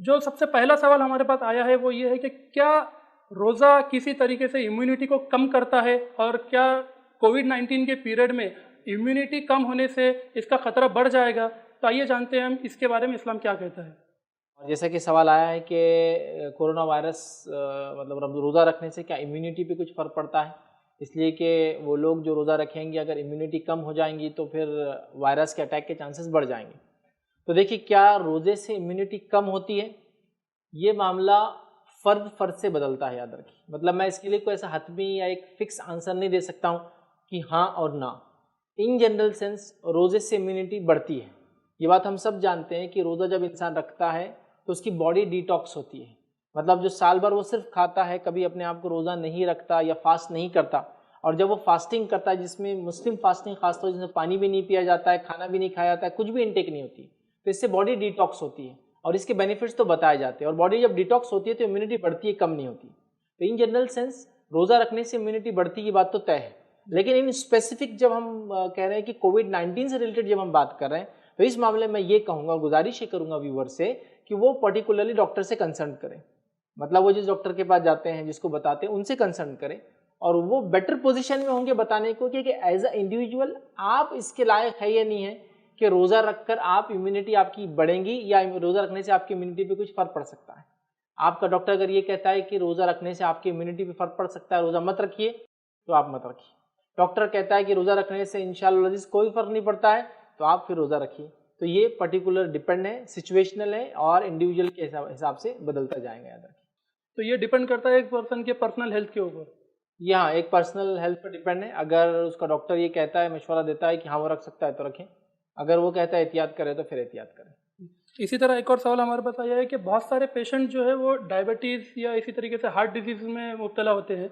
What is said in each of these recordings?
جو سب سے پہلا سوال ہمارے پاس آیا ہے وہ یہ ہے کہ کیا روزہ کسی طریقے سے امیونٹی کو کم کرتا ہے، اور کیا کووڈ-19 کے پیریڈ میں امیونٹی کم ہونے سے اس کا خطرہ بڑھ جائے گا؟ تو آئیے جانتے ہیں ہم اس کے بارے میں اسلام کیا کہتا ہے۔ اور جیسا کہ سوال آیا ہے کہ کورونا وائرس مطلب روزہ رکھنے سے کیا امیونٹی پہ کچھ فرق پڑتا ہے، اس لیے کہ وہ لوگ جو روزہ رکھیں گے اگر امیونٹی کم ہو جائیں گی تو پھر وائرس کے اٹیک کے چانسز بڑھ جائیں گے۔ تو دیکھیے کیا روزے سے امیونٹی کم ہوتی ہے، یہ معاملہ فرد سے بدلتا ہے، یاد رکھیے۔ مطلب میں اس کے لیے کوئی ایسا حتمی یا ایک فکس آنسر نہیں دے سکتا ہوں کہ ہاں اور نہ۔ ان جنرل سینس روزے سے امیونٹی بڑھتی ہے، یہ بات ہم سب جانتے ہیں کہ روزہ جب انسان رکھتا ہے تو اس کی باڈی ڈیٹاکس ہوتی ہے۔ مطلب جو سال بھر وہ صرف کھاتا ہے، کبھی اپنے آپ کو روزہ نہیں رکھتا یا فاسٹ نہیں کرتا، اور جب وہ فاسٹنگ کرتا ہے، جس میں مسلم فاسٹنگ خاص طور سے، جس میں پانی بھی نہیں پیا جاتا ہے، کھانا بھی نہیں کھایا جاتا ہے، کچھ بھی انٹیک نہیں ہوتی، تو اس سے باڈی ڈیٹاکس ہوتی ہے اور اس کے بینیفٹس تو بتائے جاتے ہیں، اور باڈی جب ڈیٹاکس ہوتی ہے تو امیونٹی بڑھتی ہے، کم نہیں ہوتی۔ تو ان جنرل سینس روزہ رکھنے سے امیونٹی بڑھتی ہے، یہ بات تو طے ہے۔ لیکن ان اسپیسیفک جب ہم کہہ رہے ہیں کہ کووڈ-19 سے ریلیٹڈ جب ہم بات کر رہے ہیں تو اس معاملے میں یہ کہوں گا، گزارش یہ کروں گا ویور سے کہ وہ پرٹیکولرلی ڈاکٹر سے کنسلٹ کریں۔ مطلب وہ جس ڈاکٹر کے پاس جاتے ہیں، جس کو بتاتے ہیں، ان سے کنسلٹ کریں، اور وہ بیٹر پوزیشن میں ہوں گے بتانے کو کہ ایز اے انڈیویجول آپ اس کے لائق ہے یا نہیں ہے کہ روزہ رکھ کر آپ امیونٹی آپ کی بڑھیں گی، یا روزہ رکھنے سے آپ کی امیونٹی پہ کچھ فرق پڑ سکتا ہے۔ آپ کا ڈاکٹر اگر یہ کہتا ہے کہ روزہ رکھنے سے آپ کی امیونٹی پہ فرق پڑ سکتا ہے، روزہ مت رکھیے، تو آپ مت رکھیے۔ ڈاکٹر کہتا ہے کہ روزہ رکھنے سے انشاءاللہ عزیز کوئی فرق نہیں پڑتا ہے، تو آپ پھر روزہ رکھیے۔ تو یہ پرٹیکولر ڈیپینڈ ہے، سچویشنل ہے، اور انڈیویجول کے حساب سے بدلتا جائے گا، یاد رکھیے۔ تو یہ ڈیپینڈ کرتا ہے ایک پرسن کے پرسنل ہیلتھ کے اوپر۔ یہاں ایک پرسنل ہیلتھ پر ڈیپینڈ ہے، اگر اس کا ڈاکٹر یہ کہتا ہے، مشورہ دیتا ہے کہ ہاں وہ رکھ سکتا ہے تو رکھیں، اگر وہ کہتا ہے احتیاط کرے تو پھر احتیاط کریں۔ اسی طرح ایک اور سوال ہمارے پاس آیا ہے کہ بہت سارے پیشنٹ جو ہے وہ ڈائبٹیز یا اسی طریقے سے ہارٹ ڈیزیز میں مبتلا ہوتے ہیں،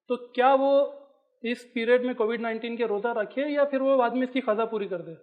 تو کیا وہ اس پیریڈ میں کووڈ-19 کے روزہ رکھے یا پھر وہ بعد میں اس کی قضا پوری کر دے؟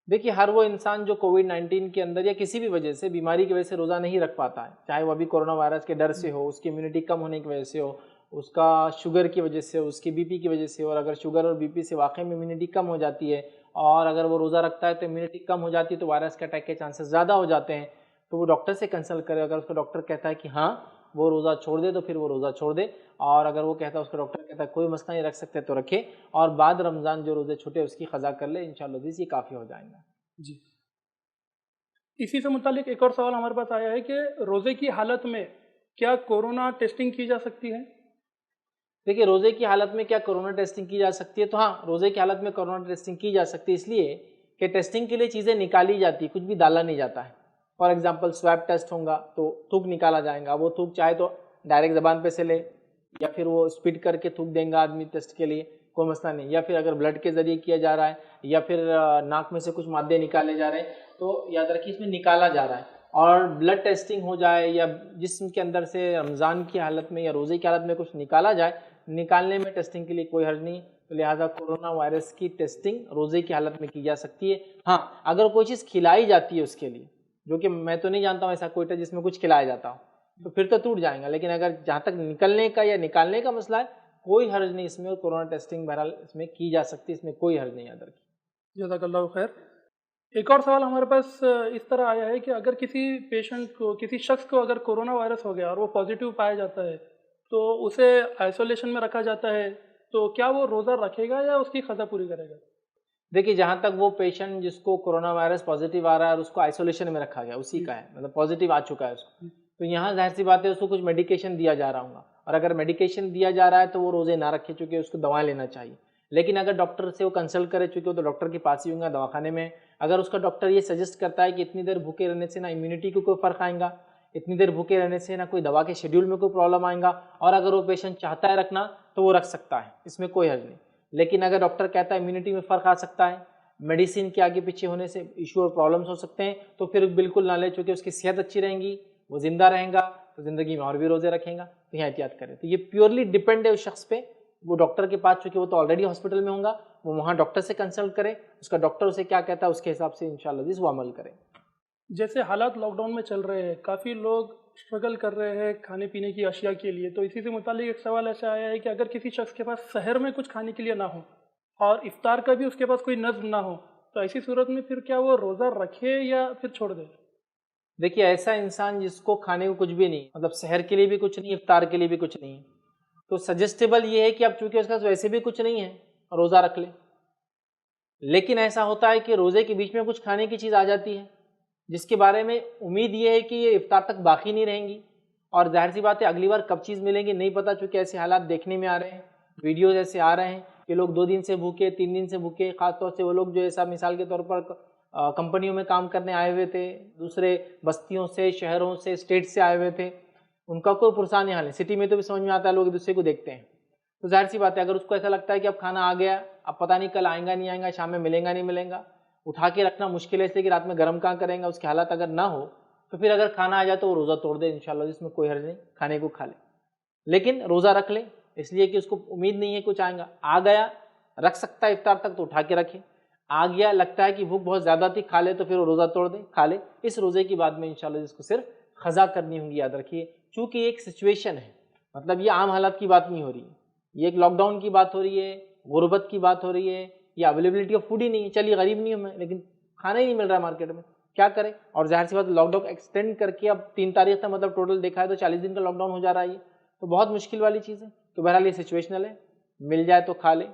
دیکھیے ہر وہ انسان جو کووڈ-19 کے اندر یا کسی بھی وجہ سے، بیماری کی وجہ سے روزہ نہیں رکھ پاتا ہے، چاہے وہ ابھی کورونا وائرس کے ڈر سے ہو، اس کی امیونٹی کم ہونے کی وجہ سے ہو، اس کا شوگر کی وجہ سے ہو، اس کی بی پی کی وجہ سے ہو، اور اگر شوگر اور بی پی سے واقعی میں امیونٹی کم ہو جاتی ہے اور اگر وہ روزہ رکھتا ہے تو امیونٹی کم ہو جاتی ہے، تو وائرس کے اٹیک کے چانسز زیادہ ہو جاتے ہیں، تو وہ ڈاکٹر سے کنسلٹ کرے۔ اگر اس کا ڈاکٹر کہتا ہے کہ ہاں وہ روزہ چھوڑ دے تو پھر وہ روزہ چھوڑ دے، اور اگر وہ کہتا ہے، اس کا ڈاکٹر کہتا ہے کوئی مسئلہ نہیں، رکھ سکتے تو رکھے، اور بعد رمضان جو روزے چھوٹے اس کی قضا کر لے، انشاءاللہ عزیز یہ کافی ہو جائیں گا۔ جی، اسی سے متعلق ایک اور سوال ہمارے پاس آیا ہے کہ روزے کی حالت میں کیا کورونا ٹیسٹنگ کی جا سکتی ہے؟ دیکھیے روزے کی حالت میں کیا کورونا ٹیسٹنگ کی جا سکتی ہے؟ تو ہاں، روزے کی حالت میں کورونا ٹیسٹنگ کی جا سکتی ہے، اس لیے کہ ٹیسٹنگ کے لیے چیزیں نکالی جاتی ہیں، کچھ بھی ڈالا نہیں جاتا ہے۔ فار ایگزامپل سویب ٹیسٹ ہوگا تو تھوک نکالا جائے گا، وہ تھوک چاہے تو ڈائریکٹ زبان پہ سے لے، یا پھر وہ اسپٹ کر کے تھوک دیں گا آدمی ٹیسٹ کے لیے، کوئی مسئلہ نہیں، یا پھر اگر بلڈ کے ذریعے کیا جا رہا ہے، یا پھر ناک میں سے کچھ مادے نکالے جا رہے ہیں، تو یاد رکھیے اس میں نکالا جا رہا ہے۔ اور بلڈ ٹیسٹنگ ہو جائے یا جسم کے اندر سے رمضان کی حالت میں یا روزے کی حالت میں کچھ نکالا جائے، نکالنے میں ٹیسٹنگ کے لیے کوئی حرج نہیں، تو لہٰذا کورونا وائرس کی ٹیسٹنگ روزے کی حالت میں کی جا سکتی ہے۔ ہاں اگر کوئی چیز کھلائی جاتی ہے اس کے لیے، جو کہ میں تو نہیں جانتا ہوں ایسا کوئی جس میں کچھ کھلایا جاتا ہو، تو پھر تو ٹوٹ جائیں گا، لیکن اگر جہاں تک نکلنے کا یا نکالنے کا مسئلہ ہے، کوئی حرج نہیں اس میں، اور کورونا ٹیسٹنگ بہرحال اس میں کی جا سکتی ہے، اس میں کوئی حرج نہیں، یاد رکھیے۔ جزاک اللہ خیر۔ ایک اور سوال ہمارے پاس اس طرح آیا ہے کہ اگر کسی پیشنٹ کو، کسی شخص کو اگر کورونا وائرس ہو گیا اور وہ پازیٹیو پایا جاتا ہے تو اسے آئسولیشن میں رکھا جاتا ہے، تو کیا وہ روزہ رکھے گا یا اس کی قضا پوری کرے گا؟ دیکھیے جہاں تک وہ پیشنٹ جس کو کورونا وائرس پازیٹیو آ رہا ہے اور اس کو آئسولیشن میں رکھا گیا، اسی کا ہے، مطلب پازیٹیو آ چکا ہے اس کو، تو یہاں ظاہر سی بات ہے اس کو کچھ میڈیکیشن دیا جا رہا ہوگا، اور اگر میڈیکیشن دیا جا رہا ہے تو وہ روزے نہ رکھے، چونکہ اس کو دوائیں لینا چاہیے۔ لیکن اگر ڈاکٹر سے وہ کنسلٹ کرے چکے ہو تو ڈاکٹر کے پاس ہی ہوں گا، دواخانے میں۔ اگر اس کا ڈاکٹر یہ سجیسٹ کرتا ہے کہ اتنی دیر بھوکے رہنے سے نہ امیونٹی کو کوئی فرق آئے گا، اتنی دیر بھوکے رہنے سے نہ کوئی دوا کے شیڈیول میں کوئی پرابلم آئے گا، اور اگر وہ پیشنٹ چاہتا ہے رکھنا تو وہ رکھ سکتا ہے، اس میں کوئی حرج نہیں۔ لیکن اگر ڈاکٹر کہتا ہے امیونٹی میں فرق آ سکتا ہے، میڈیسن کے آگے پیچھے ہونے سے ایشو اور پرابلمس ہو سکتے ہیں، تو پھر بالکل نہ لے، چونکہ اس کی صحت اچھی رہیں گی، وہ زندہ رہیں گا تو زندگی میں اور بھی روزے رکھیں گا، تو یہاں احتیاط کریں۔ تو یہ پیورلی ڈیپینڈ ہے اس شخص پہ، وہ ڈاکٹر کے پاس، چونکہ وہ تو آلریڈی ہاسپٹل میں ہوں گا، وہ وہاں ڈاکٹر سے کنسلٹ کرے، اس کا ڈاکٹر اسے کیا کہتا ہے اس کے حساب سے انشاءاللہ عزیز وہ عمل کرے۔ جیسے حالات لاک ڈاؤن میں چل رہے ہیں، کافی لوگ اسٹرگل کر رہے ہیں کھانے پینے کی اشیاء کے لیے، تو اسی سے متعلق ایک سوال ایسا آیا ہے کہ اگر کسی شخص کے پاس سحر میں کچھ کھانے کے لیے نہ ہو اور افطار کا بھی اس کے پاس کوئی نظم نہ ہو، تو ایسی صورت میں پھر کیا وہ روزہ رکھے یا پھر چھوڑ دے؟ دیکھیے ایسا انسان جس کو کھانے کو کچھ بھی نہیں، مطلب سحر کے لیے بھی کچھ نہیں، افطار کے لیے بھی کچھ نہیں ہے، تو سجسٹیبل یہ ہے کہ اب چونکہ اس کا ویسے بھی کچھ نہیں ہے روزہ رکھ لے۔ لیکن ایسا ہوتا ہے کہ روزے کے بیچ میں کچھ کھانے کی چیز آ جاتی ہے جس کے بارے میں امید یہ ہے کہ یہ افطار تک باقی نہیں رہیں گی، اور ظاہر سی بات ہے اگلی بار کب چیز ملیں گی نہیں پتہ، چونکہ ایسے حالات دیکھنے میں آ رہے ہیں، ویڈیوز ایسے آ رہے ہیں کہ لوگ 2 دن سے بھوکے، 3 دن سے بھوکے، خاص طور سے وہ لوگ جو ایسا مثال کے طور پر کمپنیوں میں کام کرنے آئے ہوئے تھے، دوسرے بستیوں سے، شہروں سے، اسٹیٹ سے آئے ہوئے تھے، ان کا کوئی پرسان حال ہے۔ سٹی میں تو بھی سمجھ میں آتا ہے، لوگ ایک دوسرے کو دیکھتے ہیں، تو ظاہر سی بات ہے اگر اس کو ایسا لگتا ہے کہ اب کھانا آ گیا، اب پتہ نہیں کل آئیں گا نہیں آئیں گا، شام میں ملیں گا نہیں ملیں گا، اٹھا کے رکھنا مشکل ہے اس لیے کہ رات میں گرم کہاں کریں گا، اس کے حالات اگر نہ ہو تو پھر اگر کھانا آ جائے تو وہ روزہ توڑ دے انشاءاللہ، جس میں کوئی حرج نہیں، کھانے کو کھا لے، لیکن روزہ رکھ لے اس لیے کہ اس کو امید نہیں ہے کچھ آئیں گا، آ گیا رکھ سکتا ہے افطار تک تو اٹھا کے رکھے، آ گیا لگتا ہے کہ بھوک بہت زیادہ تھی کھا لے تو پھر وہ روزہ توڑ دے کھا لے، اس روزے کی بعد میں انشاءاللہ جس کو صرف قضا کرنی ہوں گی، یاد رکھیے چونکہ یہ ایک سچویشن ہے، مطلب یہ عام حالات کی بات نہیں ہو رہی ہے، یہ ایک لاک ڈاؤن کی بات ہو رہی ہے، غربت کی بات ہو رہی ہے، یہ اویلیبلٹی آف فوڈ ہی نہیں ہے، چلیے غریب نہیں ہوں میں لیکن کھانا ہی نہیں مل رہا ہے مارکیٹ میں، کیا کریں؟ اور ظاہر سی بات لاک ڈاؤن ایکسٹینڈ کر کے اب 3 تاریخ تک مطلب ٹوٹل دیکھا ہے تو 40 دن کا لاک ڈاؤن ہو جا رہا ہے، یہ تو بہت مشکل والی چیز ہے، تو بہرحال یہ سچویشنل ہے، مل جائے تو کھا لے،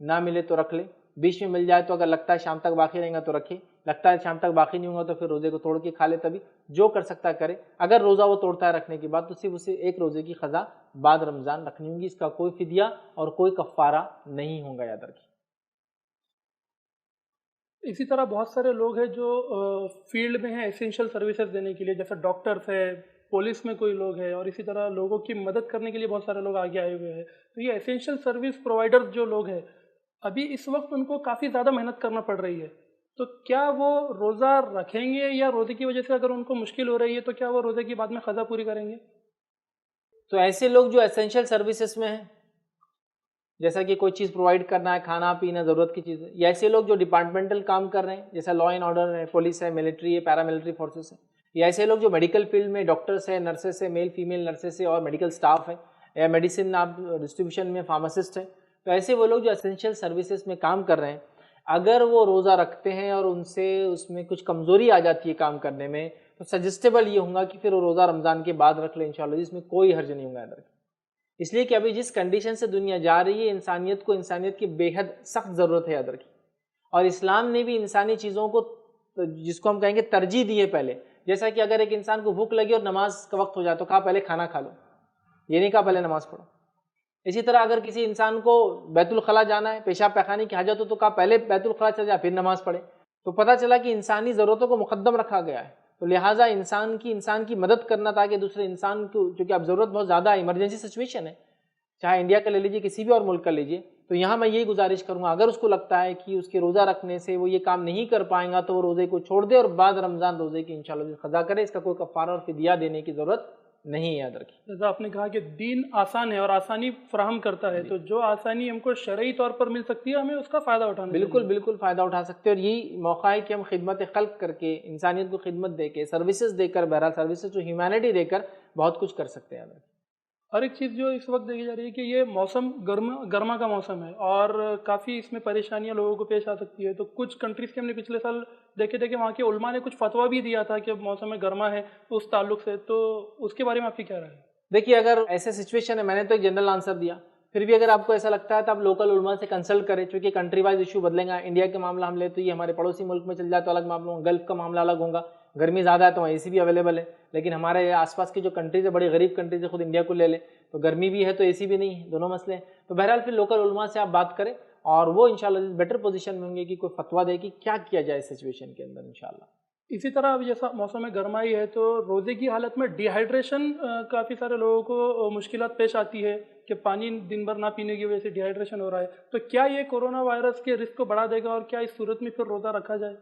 نہ ملے تو رکھ لے، بیچ میں مل جائے تو اگر لگتا ہے شام تک باقی رہیں گا تو رکھے، لگتا ہے شام تک باقی نہیں ہوگا تو پھر روزے کو توڑ کے کھا لے، تبھی جو کر سکتا ہے کرے، اگر روزہ وہ توڑتا ہے رکھنے کے بعد تو صرف اسے ایک روزے کی قضا بعد رمضان رکھنی ہوگی، اس کا کوئی فدیہ اور کوئی کفارہ نہیں ہوگا، یاد رکھیے۔ اسی طرح بہت سارے لوگ ہیں جو فیلڈ میں ہیں اسینشیل سروسز دینے کے لیے، جیسے ڈاکٹرس ہے، پولیس میں کوئی لوگ ہیں، اور اسی طرح لوگوں کی مدد کرنے کے لیے بہت سارے لوگ آگے آئے ہوئے ہیں، تو یہ اسینشیل سروس پرووائڈرز جو لوگ ہیں ابھی اس وقت ان کو کافی زیادہ محنت کرنا پڑ رہی ہے، تو کیا وہ روزہ رکھیں گے، یا روزے کی وجہ سے اگر ان کو مشکل ہو رہی ہے تو کیا وہ روزے کی بعد میں قضا پوری کریں گے؟ تو ایسے لوگ جو اسینشیل سروسز میں ہیں، جیسا کہ کوئی چیز پرووائڈ کرنا ہے، کھانا پینا ضرورت کی چیزیں، یا ایسے لوگ جو ڈپارٹمنٹل کام کر رہے ہیں جیسا لا اینڈ آرڈر ہے، پولیس ہے، ملٹری ہے، پیراملٹری فورسز ہے، یا ایسے لوگ جو میڈیکل فیلڈ میں ڈاکٹرس ہیں، نرسز ہیں، میل فیمیل نرسز ہیں اور میڈیکل سٹاف ہیں، یا میڈیسن آپ ڈسٹریبیوشن میں فارماسسٹ ہیں، تو ایسے وہ لوگ جو اسینشیل سروسز میں کام کر رہے ہیں، اگر وہ روزہ رکھتے ہیں اور ان سے اس میں کچھ کمزوری آ جاتی ہے کام کرنے میں، تو سجسٹیبل یہ ہوگا کہ پھر وہ روزہ رمضان کے بعد رکھ لیں انشاءاللہ، جس میں کوئی حرج نہیں ہوگا، یاد رکھیں، اس لیے کہ ابھی جس کنڈیشن سے دنیا جا رہی ہے انسانیت کو انسانیت کی بے حد سخت ضرورت ہے، یاد رکھیں، اور اسلام نے بھی انسانی چیزوں کو جس کو ہم کہیں گے ترجیح دی ہے پہلے، جیسا کہ اگر ایک انسان کو بھوک لگی اور نماز کا وقت ہو جائے تو کہا پہلے کھانا کھا لو، یہ نہیں کہا پہلے نماز پڑھو۔ اسی طرح اگر کسی انسان کو بیت الخلاء جانا ہے، پیشاب پیخانے کی حاجت ہو تو کہا پہلے بیت الخلاء چل جا پھر نماز پڑھے، تو پتہ چلا کہ انسانی ضرورتوں کو مقدم رکھا گیا ہے، تو لہٰذا انسان کی مدد کرنا تاکہ دوسرے انسان کو، چونکہ اب ضرورت بہت زیادہ ہے، ایمرجنسی سچویشن ہے، چاہے انڈیا کا لے لیجیے کسی بھی اور ملک کا لیجیے، تو یہاں میں یہی گزارش کروں گا اگر اس کو لگتا ہے کہ اس کے روزہ رکھنے سے وہ یہ کام نہیں کر پائیں گا تو وہ روزے کو چھوڑ دے اور بعد رمضان روزے کی انشاءاللہ قضا کرے، اس کا کوئی کفارہ اور فدیہ دینے کی ضرورت نہیں، یاد رکھیں۔ جیسا آپ نے کہا کہ دین آسان ہے اور آسانی فراہم کرتا ہے، تو جو آسانی ہم کو شرعی طور پر مل سکتی ہے ہمیں اس کا فائدہ اٹھانا چاہیے۔ بالکل بالکل فائدہ اٹھا سکتے ہیں، اور یہی موقع ہے کہ ہم خدمت خلق کر کے، انسانیت کو خدمت دے کے، سروسز دے کر، بہرحال سروسز ٹو ہیومینٹی دے کر بہت کچھ کر سکتے ہیں۔ اور ایک چیز جو اس وقت دیکھی جا رہی ہے کہ یہ موسم گرما کا موسم ہے اور کافی اس میں پریشانیاں لوگوں کو پیش آ سکتی ہے، تو کچھ کنٹریز کے ہم نے پچھلے سال دیکھے تھے کہ وہاں کے علماء نے کچھ فتویٰ بھی دیا تھا کہ موسم گرما ہے اس تعلق سے، تو اس کے بارے میں آپ کی کیا رائے ہے؟ دیکھیے اگر ایسے سچویشن ہے، میں نے تو ایک جنرل آنسر دیا، پھر بھی اگر آپ کو ایسا لگتا ہے تو آپ لوکل علماء سے کنسلٹ کریں، چونکہ کنٹری وائز ایشو بدلیں گا، انڈیا کے معاملہ ہم لے تو یہ ہمارے پڑوسی ملک میں چل جائے تو الگ معاملہ ہوگا، گلف کا معاملہ الگ ہوگا، گرمی زیادہ ہے تو وہاں اے سی بھی اویلیبل ہے، لیکن ہمارے آس پاس کی جو کنٹریز ہے، بڑی غریب کنٹریز ہے، خود انڈیا کو لے لیں تو گرمی بھی ہے تو اے سی بھی نہیں ہے، دونوں مسئلے ہیں، تو بہرحال پھر لوکل علماء سے آپ بات کریں اور وہ انشاءاللہ بیٹر پوزیشن میں ہوں گے کہ کوئی فتویٰ دے کہ کیا کیا جائے اس سچویشن کے اندر انشاءاللہ۔ اسی طرح اب جیسا موسم گرمائی ہے تو روزے کی حالت میں ڈی ہائیڈریشن کافی سارے لوگوں کو مشکلات پیش آتی ہے کہ پانی دن بھر نہ پینے کی وجہ سے ڈی ہائیڈریشن ہو رہا ہے، تو کیا یہ کورونا وائرس کے رسک کو بڑھا دے گا اور کیا اس صورت میں پھر روزہ رکھا جائے؟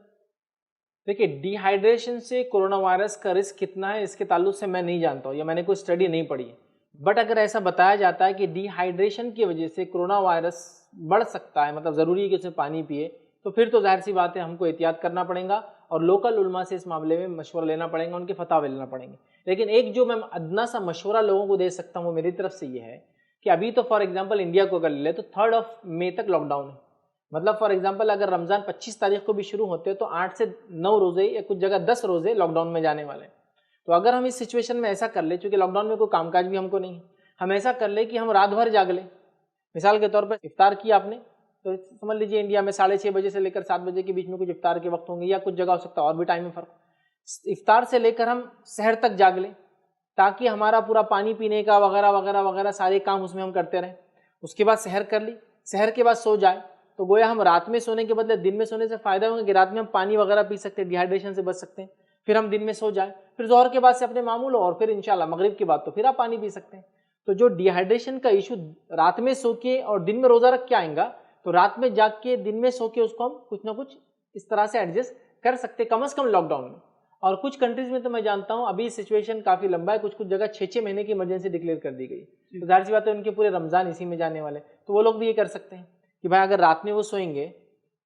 دیکھیے ڈی ہائیڈریشن سے کورونا وائرس کا رسک کتنا ہے اس کے تعلق سے میں نہیں جانتا ہوں یا میں نے کوئی اسٹڈی نہیں پڑھی ہے، بٹ اگر ایسا بتایا جاتا ہے کہ ڈی ہائیڈریشن کی وجہ سے کورونا وائرس بڑھ سکتا ہے، مطلب ضروری ہے کہ اسے پانی پیے، تو پھر تو ظاہر سی بات ہے ہم کو احتیاط کرنا پڑے گا اور لوکل علماء سے اس معاملے میں مشورہ لینا پڑے گا، ان کے فتاوی لینا پڑیں گے، لیکن ایک جو میں ادنا سا مشورہ لوگوں کو دے سکتا ہوں وہ میری طرف سے یہ ہے کہ ابھی تو فار ایگزامپل انڈیا کو اگر لے لیں تو 3 مئی تک لاک ڈاؤن ہے، مطلب فار ایگزامپل اگر رمضان 25 تاریخ کو بھی شروع ہوتے ہیں تو 8 سے 9 روزے یا کچھ جگہ 10 روزے لاک ڈاؤن میں جانے والے ہیں، تو اگر ہم اس سچویشن میں ایسا کر لیں، چونکہ لاک ڈاؤن میں کوئی کام کاج بھی ہم کو نہیں ہے، ہم ایسا کر لیں کہ ہم رات بھر جاگ لیں. مثال کے طور پر افطار کیا آپ نے، تو سمجھ لیجیے انڈیا میں 6:30 بجے سے لے کر 7 بجے کے بیچ میں کچھ افطار کے وقت ہوں گے، یا کچھ جگہ ہو سکتا ہے اور بھی ٹائم میں فرق. افطار سے لے کر ہم سحر تک جاگ لیں تاکہ ہمارا پورا پانی پینے کا وغیرہ وغیرہ وغیرہ سارے کام اس میں ہم کرتے رہیں. اس کے بعد سحر کر لی، سحر کے بعد سو جائے، تو گویا ہم رات میں سونے کے بدلے دن میں سونے سے فائدہ ہوگا کہ رات میں ہم پانی وغیرہ پی سکتے ہیں، ڈی ہائیڈریشن سے بچ سکتے ہیں. پھر ہم دن میں سو جائیں، پھر ظہر کے بعد سے اپنے معمول ہو، اور پھر انشاءاللہ مغرب کے بعد تو پھر آپ پانی پی سکتے ہیں. تو جو ڈی ہائیڈریشن کا ایشو رات میں سو کے اور دن میں روزہ رکھ کے آئیں گا، تو رات میں جاگ کے دن میں سو کے اس کو ہم کچھ نہ کچھ اس طرح سے ایڈجسٹ کر سکتے کم از کم لاک ڈاؤن میں. اور کچھ کنٹریز میں تو میں جانتا ہوں ابھی سچویشن کافی لمبا ہے، کچھ جگہ 6 مہینے کی ایمرجنسی ڈکلیئر کر دی گئی. تو ظاہر سی بات ہے ان کے پورے رمضان اسی میں جانے والے، تو وہ لوگ بھی یہ کر سکتے ہیں کہ بھائی اگر رات میں وہ سوئیں گے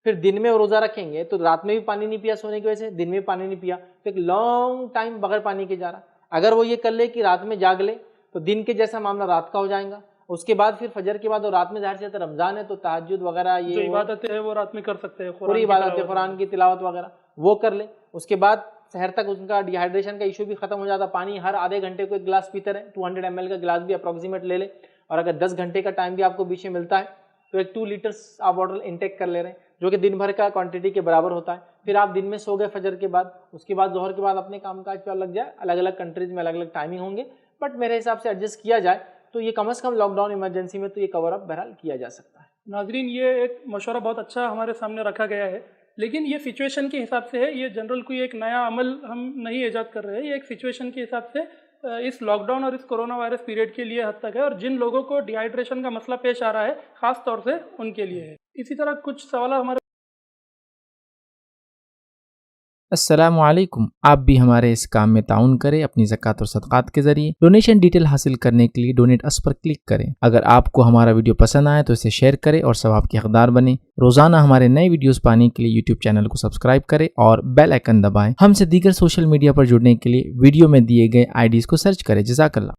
پھر دن میں وہ روزہ رکھیں گے، تو رات میں بھی پانی نہیں پیا سونے کی وجہ سے، دن میں پانی نہیں پیا، تو ایک لانگ ٹائم بغیر پانی کے جا رہا. اگر وہ یہ کر لے کہ رات میں جاگ لے تو دن کے جیسا معاملہ رات کا ہو جائے گا. اس کے بعد پھر فجر کے بعد اور رات میں ظاہر سے رمضان ہے تو تہجد وغیرہ یہ جو عبادتیں ہیں وہ رات میں کر سکتے ہیں، پوری عبادت قرآن کی تلاوت وغیرہ وہ کر لے. اس کے بعد سحر تک ان کا ڈی ہائیڈریشن کا ایشو بھی ختم ہو جاتا. پانی ہر آدھے گھنٹے کو ایک گلاس پیتے رہے، 200 ml کا گلاس بھی اپروکسیمیٹ لے لے. اور اگر 10 گھنٹے کا ٹائم بھی آپ کو بیچ میں ملتا ہے تو ایک 2 لیٹرس آپ واٹر انٹیک کر لے رہے ہیں، جو کہ دن بھر کا کوانٹٹی کے برابر ہوتا ہے. پھر آپ دن میں سو گئے فجر کے بعد، اس کے بعد ظہر کے بعد اپنے کام کاج پہ لگ جائے. الگ الگ کنٹریز میں الگ الگ ٹائمنگ ہوں گے، بٹ میرے حساب سے ایڈجسٹ کیا جائے تو یہ کم از کم لاک ڈاؤن ایمرجنسی میں تو یہ کور اپ بہرحال کیا جا سکتا ہے. ناظرین، یہ ایک مشورہ بہت اچھا ہمارے سامنے رکھا گیا ہے، لیکن یہ سچویشن کے حساب سے ہے. یہ جنرل کوئی ایک نیا عمل ہم نہیں ایجاد کر رہے ہیں، یہ ایک سچویشن کے حساب سے اس لاک ڈاؤن اور اس کرونا وائرس پیریڈ کے لیے حد تک ہے، اور جن لوگوں کو ڈی ہائیڈریشن کا مسئلہ پیش آ رہا ہے خاص طور سے ان کے لیے ہے. اسی طرح کچھ سوالات ہمارے. السلام علیکم. آپ بھی ہمارے اس کام میں تعاون کریں اپنی زکوٰۃ اور صدقات کے ذریعے. ڈونیشن ڈیٹیل حاصل کرنے کے لیے ڈونیٹ اس پر کلک کریں. اگر آپ کو ہمارا ویڈیو پسند آئے تو اسے شیئر کریں اور ثواب کے حقدار بنیں. روزانہ ہمارے نئے ویڈیوز پانے کے لیے یوٹیوب چینل کو سبسکرائب کریں اور بیل آئیکن دبائیں. ہم سے دیگر سوشل میڈیا پر جڑنے کے لیے ویڈیو میں دیے گئے IDs کو سرچ کریں. جزاک اللہ.